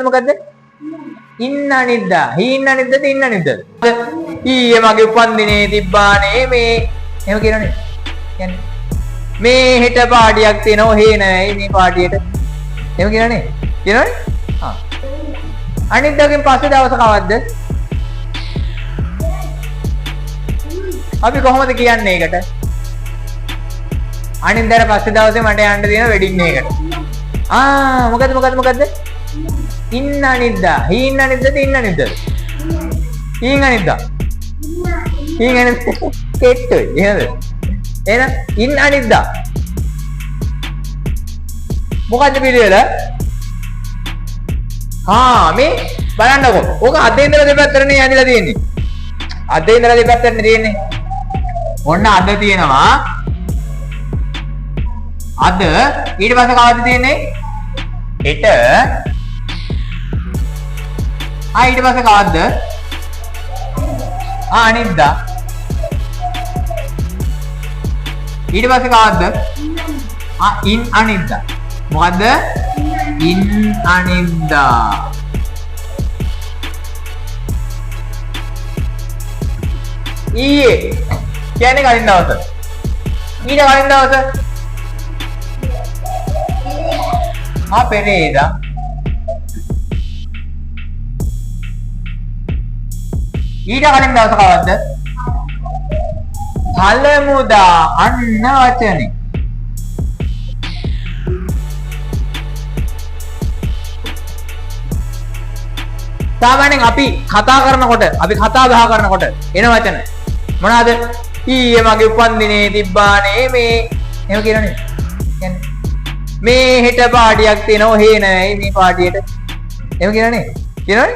මොකද්ද? ඉන්න අනිද්දා. හීන්න අනිද්දද ඉන්න අනිද්දද? ඊයේ මගේ උපන්දිනේ තිබ්බානේ මේ. එහෙම කියනවනේ. කියන්නේ මේ හෙට පාටියක් තියෙනවා හේ නෑ මේ පාටියට. එහෙම කියනවනේ. කියනවනේ? අනිද්දාගෙන් පස්සේ දවස කවද්ද? අපි කොහොමද කියන්නේ ඒකට? අනිද්දාට පස්සේ දවසේ මට යන්න තියෙන වෙඩින් එකට. මොකද්ද? ඉන්න අනිද්දා. හීන්න අනිද්දද ඉන්න අනිද්දද? හීන් අනිද්දා. කෙට්ටුයි. එහෙමද? එහෙනම් ඉන්න අනිද්දා. මොකද්ද පිළිවෙල? මේ බලන්නකෝ. ඕක අතේ ඉඳලා දෙපැත්තටනේ යන්නලා තියෙන්නේ. අතේ ඉඳලා දෙපැත්තටනේ තියෙන්නේ. ඔන්න අද තියෙනවා. අද ඊට පස්සේ කවද්ද තියෙන්නේ? හෙට. ඊට පස්සේ කවද්ද? අනිද්දා. ඊට පස්සේ කවද්ද? ඉන් අනිද්දා. මොකද්ද? ඉන් අනිද්දා. ඊයේ කියන්නේ කලින් දවස. ඊට කලින් දවස. පෙරේදා. ඊට කලින් දවස කවද්ද? පළමුදා. අන්න වචනේ. සාමාන්‍යයෙන් අපි කතා කරනකොට අපි කතා බහ කරනකොට එන වචන මොනවාද? ඊයේ මගේ උපන්දිනේ තිබ්බානේ මේ. එහෙම කියනවනේ. කියන්නේ මේ හෙට පාටියක් තියෙනවා හේ නෑ මේ පාටියට. එහෙම කියනවනේ. කියනවනේ?